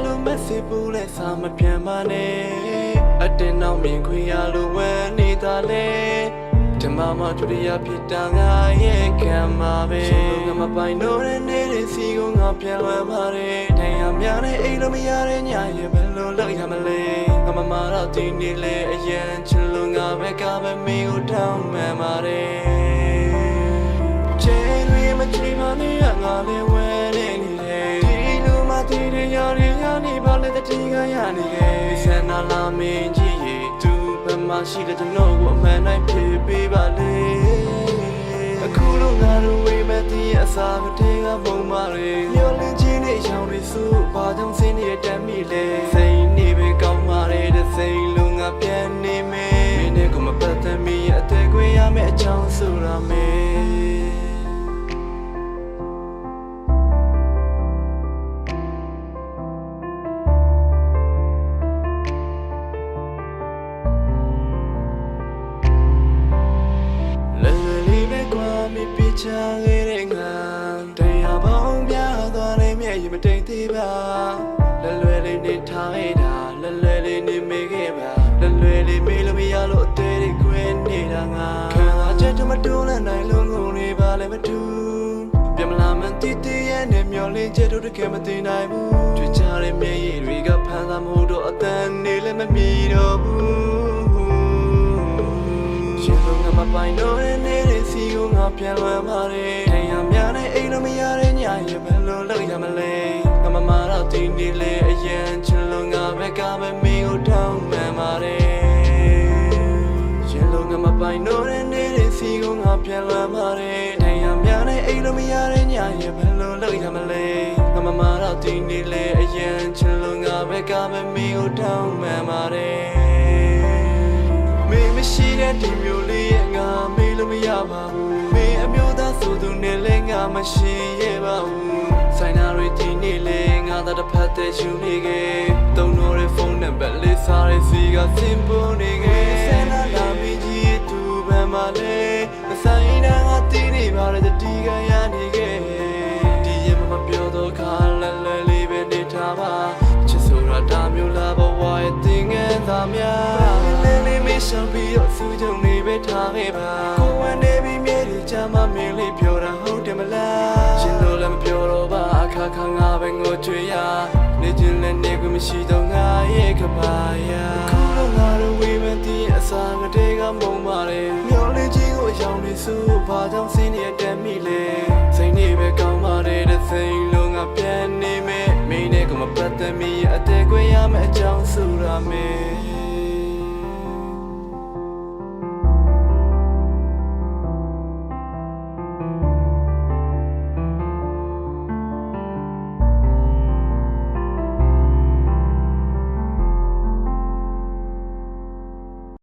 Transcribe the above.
လိုမက်ဆေ့ပို့လဲစာမပြန်မနဲ့အတင်းနောက်မြင်ခွင့်ရလို့ဝမ်းနေတာလေဓမ္မမဒုတိယဖြစ်တာငါရဲ့ကံမှာပဲငါမပိုင်တော့တဲ့နေ့စီကိုငါပြန်လွယ်ပါတယ်တရားများနဲ့အိမ်လို့မရတဲ့ညရဲ့ဘယ်လိုလုပ်ရမလဲငါမမာတော့ဒီနေ့လေအရင်ချစ်လို့ငါပဲကပဲမင်းကိုတောင်းမှန်ပါတယ်ချေတွေမချီမနေရငါလည်းဝဲနေလေဒီလိုမှဒီရနေပါလေတတိကရနေခဲ့ဆန္ဒလာမင်းကြီးရဲ့သူဘယ်မှာရှိတဲ့ကျွန်တော်ကိုအမှန်တိုင်းဖြစ်ပေးပါလေအခုလိုငါတို့ဝေးမဲ့ဒီအစာမတေးကပုံမာတွေမျောလင်းခြင်းနဲ့ရောင်တွေစုဘာကြောင့်စင်းနေတမ်းမိလဲစိတ်နေပဲကောင်းပါလေတဲ့စိတ်လုံးငါပြန်နေမယ်မင်းနဲ့ကိုမပတ်သက်မီအသေးခွေရမယ့်အကြောင်းဆိုရမယ်ချာလေးတဲ့ငါတရားပေါင်းပြသွားတဲ့မြဲရင်မတိမ်သေးပါလွယ်လွယ်လေးနေထားခဲ့တာလွယ်လွယ်လေးနေမေးခဲ့ပါလွယ်လွယ်လေးမေးလို့မရလို့အသေးလေးခွဲနေတာငါခံစားချက်တမတွန်းလည်းနိုင်လုံးကုန်နေပါလေမတူပြမလာမန်တီတီရဲ့နဲ့မျောလင်းချက်တို့တကယ်မသိနိုင်ဘူးတွေ့ကြတဲ့မျက်ရည်တွေကဖန်ဆာမှုတော့အတန်နေလည်းမမီတော့ဘူးရှင်လုံးငါမပိုင်တော့တဲ့နေ့စီကိုငါပြန်လွယ်ပါတယ်တရားများနဲ့အိမ်လို့မရတဲ့ညရဲ့ဘယ်လိုလုပ်ရမလဲငါမမာတော့ဒီနေ့လေအရင်ချစ်လို့ငါပဲကပဲမင်းကိုတောင်းမှန်ပါတယ်ရှင်လုံးငါမပိုင်တော့တဲ့နေ့စီကိုငါပြန်လွယ်ပါတယ်တရားများနဲ့အိမ်လို့မရတဲ့ညရဲ့ဘယ်လိုလုပ်ရမလဲငါမမာတော့ဒီနေ့လေအရင်ချစ်လို့ငါပဲကပဲမင်းကိုတောင်းမှန်ပါတယ်မင်းမရှိတဲ့ဒီမျိုးလေးရဲ့ငါမေးလို့မရပါဘူးမင်းအမျိုးသားဆိုသူနဲ့လည်းငါမရှိရပါဘူးဆိုင်နာရီဒီနေ့လည်းငါသာတစ်ဖက်တည်းယူနေခဲ့သုံးတော့တဲ့ဖုန်းနံပါတ်လေးစားရစီကစင်ပုံနေခဲ့ဆန္ဒလာပြီးကြီးသူဘယ်မှာလဲဆိုင်နာငါတည်နေပါတဲ့ဒီကရနေခဲ့ဒီရမပြောတော့ခါလဲလဲလေးပဲနေထားပါချစ်ဆိုတာဒါမျိုးလားဘဝရဲ့သင်ငန်းသားများရှောင်ပြီးတော့စူးကြုံနေပဲထားခဲ့ပါကိုဝမ်းနေပြီးမြေတွေချမ်းမမင်းလေးပြောတာဟုတ်တယ်မလားရှင်တို့လည်းမပြောတော့ပါအခါခါငါပဲငိုကြွေရနေချင်းလည်းနေခွင့်မရှိတော့ငါရဲ့ကပါရခုတော့ငါတို့ဝေးမတည်အစာငတေးကမုံပါတယ်မျောလေးကြီးကိုအယောင်နေစုဘာကြောင့်စင်းနေတက်မိလဲစိတ်နေပဲကောင်းပါတယ်တဲ့စိတ်လုံးငါပြန်နေမယ်မင်းနဲ့ကမပတ်သက်မီအသေးခွေရမယ့်အကြောင်းဆိုရမယ်